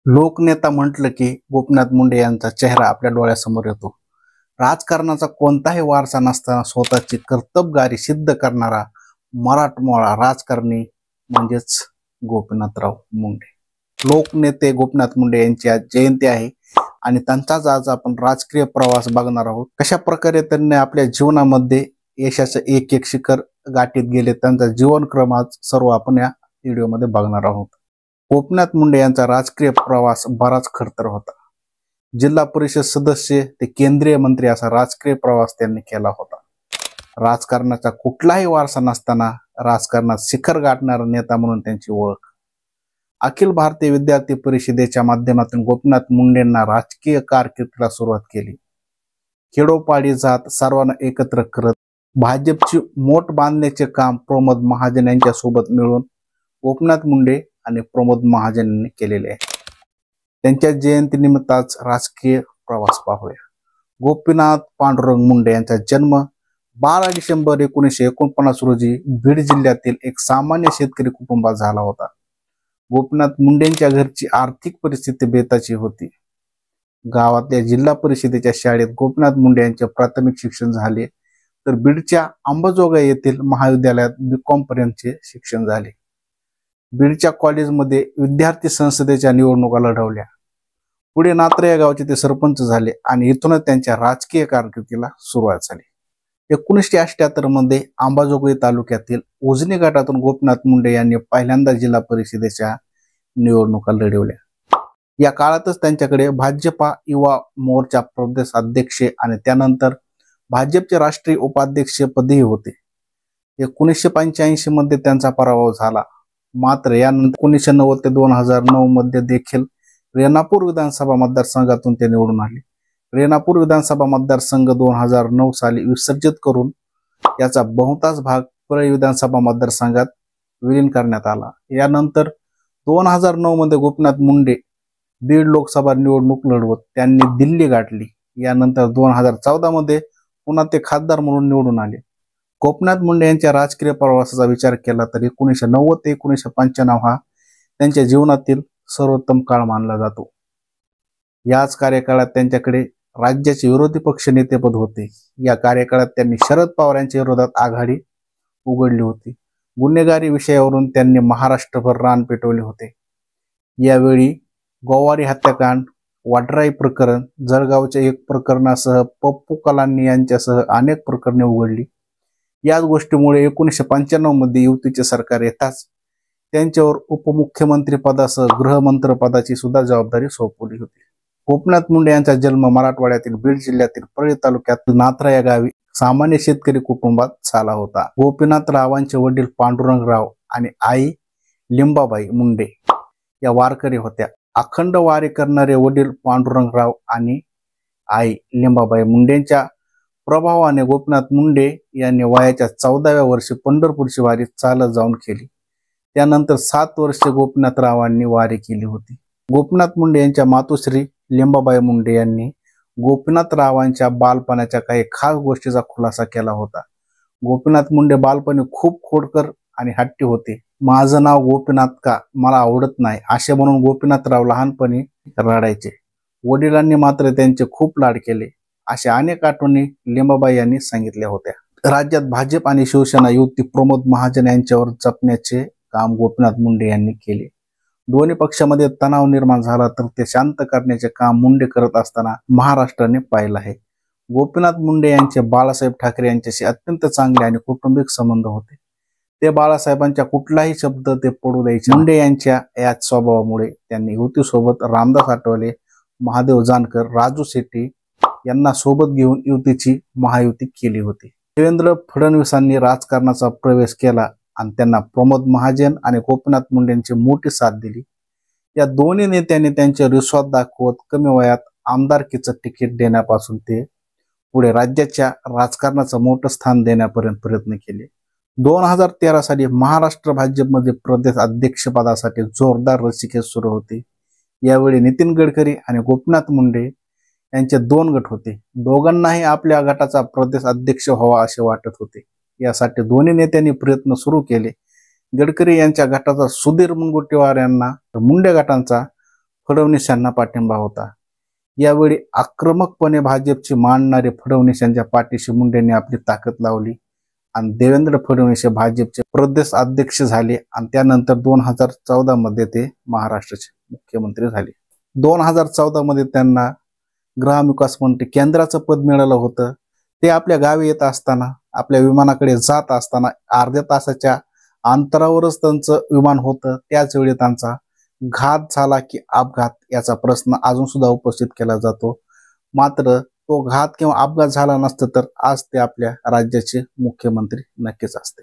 लोकनेता म्हटलं की गोपीनाथ मुंडे यांचा चेहरा आपल्या डोळ्यासमोर येतो. राजकारणाचा कोणताही वारसा नसताना स्वतःची कर्तबगारी सिद्ध करणारा मराठमोळा राजकारणी म्हणजेच गोपीनाथराव मुंडे. लोकनेते गोपीनाथ मुंडे यांची आज जयंती आहे आणि त्यांचाच आज आपण राजकीय प्रवास बघणार आहोत. कशा प्रकारे त्यांनी आपल्या जीवनामध्ये यशाचं एक एक शिखर गाठीत गेले, त्यांचा जीवनक्रम आज सर्व आपण या व्हिडिओमध्ये बघणार आहोत. गोपीनाथ मुंडे यांचा राजकीय प्रवास बराच खडतर होता. जिल्हा परिषद सदस्य ते केंद्रीय मंत्री असा राजकीय प्रवास त्यांनी केला होता. राजकारणाचा कुठलाही वारसा नसताना राजकारणात शिखर गाठणारा नेता म्हणून त्यांची ओळख. अखिल भारतीय विद्यार्थी परिषदेच्या माध्यमातून गोपीनाथ मुंडेंना राजकीय कारकिर्दीला सुरुवात केली. खेडोपाडी जात सर्वांना एकत्र करत भाजपची मोठ बांधण्याचे काम प्रमोद महाजन यांच्या सोबत मिळून गोपीनाथ मुंडे आणि प्रमोद महाजन यांनी केलेले आहे. त्यांच्या जयंतीनिमित्त आज राजकीय प्रवास पाहूया. गोपीनाथ पांडुरंग मुंडे यांचा जन्म 12 डिसेंबर 1949 रोजी बीड जिल्ह्यातील एक सामान्य शेतकरी कुटुंबात झाला होता. गोपीनाथ मुंडेंच्या घरची आर्थिक परिस्थिती बेताची होती. गावातल्या जिल्हा परिषदेच्या शाळेत गोपीनाथ मुंडे यांचे प्राथमिक शिक्षण झाले, तर बीडच्या अंबाजोगाई येथील महाविद्यालयात B.Com पर्यंतचे शिक्षण झाले. बीडच्या कॉलेजमध्ये विद्यार्थी संसदेच्या निवडणुका लढवल्या. पुढे नात्रे या गावचे ते सरपंच झाले आणि इथूनच त्यांच्या राजकीय कारकिर्दीला सुरुवात झाली. 1978 मध्ये अंबाजोगाई तालुक्यातील उजनी गटातून गोपीनाथ मुंडे यांनी पहिल्यांदा जिल्हा परिषदेच्या निवडणुका लढवल्या. या काळातच त्यांच्याकडे भाजपा युवा मोर्चा प्रदेश अध्यक्ष आणि त्यानंतर भाजपचे राष्ट्रीय उपाध्यक्ष पदही होते. 1985 मध्ये त्यांचा पराभव झाला. मात्र यानंतर 1990 ते 2009 मध्ये देखील रेणापूर विधानसभा मतदारसंघातून ते निवडून आले. रेणापूर विधानसभा मतदारसंघ 2009 साली विसर्जित करून याचा बहुतांश भाग परळी विधानसभा मतदारसंघात विलीन करण्यात आला. यानंतर 2009 मध्ये गोपीनाथ मुंडे बीड लोकसभा निवडणूक लढवत त्यांनी दिल्ली गाठली. यानंतर 2014 मध्ये पुन्हा ते खासदार म्हणून निवडून आले. गोपीनाथ मुंडे यांच्या राजकीय प्रवासाचा विचार केला तर 1990 ते 1995 हा त्यांच्या जीवनातील सर्वोत्तम काळ मानला जातो. याच कार्यकाळात त्यांच्याकडे राज्याचे विरोधी पक्ष नेतेपद होते. या कार्यकाळात त्यांनी शरद पवार यांच्या विरोधात आघाडी उघडली होती. गुन्हेगारी विषयावरून त्यांनी महाराष्ट्रभर रान पेटवले होते. यावेळी गोवारी हत्याकांड, वाड्राई प्रकरण, जळगावच्या एक प्रकरणासह पप्पू कलानी यांच्यासह अनेक प्रकरणे उघडली. याच गोष्टीमुळे 1995 मध्ये युतीचे सरकार येताच त्यांच्यावर उपमुख्यमंत्री पदासह गृहमंत्रीपदाची सुद्धा जबाबदारी सोपवली होती. गोपीनाथ मुंडे यांचा जन्म मराठवाड्यातील बीड जिल्ह्यातील परळी तालुक्यात नात्रा या गावी सामान्य शेतकरी कुटुंबात झाला होता. गोपीनाथरावांचे वडील पांडुरंगराव आणि आई लिंबाबाई मुंडे या वारकरी होत्या. अखंड वारी करणारे वडील पांडुरंगराव आणि आई लिंबाबाई मुंडेंच्या प्रभावाने गोपीनाथ मुंडे यांनी वयाच्या 14व्या वर्षी पंढरपूरची वारी चालत जाऊन केली. त्यानंतर 7 वर्षे गोपीनाथरावांनी वारी केली होती. गोपीनाथ मुंडे यांच्या मातोश्री लिंबाबाई मुंडे यांनी गोपीनाथरावांच्या बालपणाच्या काही खास गोष्टीचा खुलासा केला होता. गोपीनाथ मुंडे बालपणी खूप खोडकर आणि हट्टी होते. माझं नाव गोपीनाथ का, मला आवडत नाही असे म्हणून गोपीनाथराव लहानपणी रडायचे. वडिलांनी मात्र त्यांचे खूप लाड केले, अशा अनेक आठवणी लिंबाबाई यांनी सांगितल्या होत्या. राज्यात भाजप आणि शिवसेना युती प्रमोद महाजन यांच्यावर जपण्याचे काम गोपीनाथ मुंडे यांनी केले. दोन्ही पक्षामध्ये तणाव निर्माण झाला तर ते शांत करण्याचे काम मुंडे करत असताना महाराष्ट्राने पाहिलं आहे. गोपीनाथ मुंडे यांचे बाळासाहेब ठाकरे यांच्याशी अत्यंत चांगले आणि कौटुंबिक संबंध होते. ते बाळासाहेबांच्या कुठलाही शब्द ते पडू द्यायचे. मुंडे यांच्या याच स्वभावामुळे त्यांनी युतीसोबत रामदास आठवले, महादेव जानकर, राजू शेट्टी यांना सोबत घेऊन युतीची महायुती केली होती. देवेंद्र फडणवीसांनी राजकारणाचा प्रवेश केला आणि त्यांना प्रमोद महाजन आणि गोपीनाथ मुंडेंची मोठी साथ दिली. या दोन्ही नेत्यांनी त्यांचे विश्वास दाखवत कमी वयात आमदारकीचं तिकीट देण्यापासून ते पुढे राज्याच्या राजकारणाचं मोठं स्थान देण्यापर्यंत प्रयत्न केले. 2013 साली महाराष्ट्र भाजपमध्ये प्रदेश अध्यक्षपदासाठी जोरदार रस्सीखेच सुरू होती. यावेळी नितीन गडकरी आणि गोपीनाथ मुंडे यांचे 2 गट होते. दोघांनाही आपल्या गटाचा प्रदेश अध्यक्ष व्हावा असे वाटत होते. यासाठी दोन्ही नेत्यांनी प्रयत्न सुरू केले. गडकरी यांच्या गटाचा सुधीर मुनगंटीवार यांना, मुंडे गटांचा फडणवीस यांना पाठिंबा होता। यावेळी आक्रमकपणे भाजपची मांडणारे फडणवीस यांच्या पाठीशी मुंडेंनी आपली ताकद लावली आणि देवेंद्र फडणवीस हे भाजपचे प्रदेश अध्यक्ष झाले आणि त्यानंतर 2014 मध्ये ते महाराष्ट्राचे मुख्यमंत्री झाले। 2014 मध्ये त्यांना ग्रामविकास मंत्री केंद्राचं पद मिळालं होतं। ते आपल्या गावी येत असताना, आपल्या विमानाकडे जात असताना अर्ध्या तासाच्या अंतरावरच त्यांचं विमान होतं। त्याच वेळी त्यांचा घात झाला की अपघात याचा प्रश्न अजून सुद्धा उपस्थित केला जातो। मात्र तो घात किंवा अपघात झाला नसता तर आज ते आपल्या राज्याचे मुख्यमंत्री नक्कीच असते।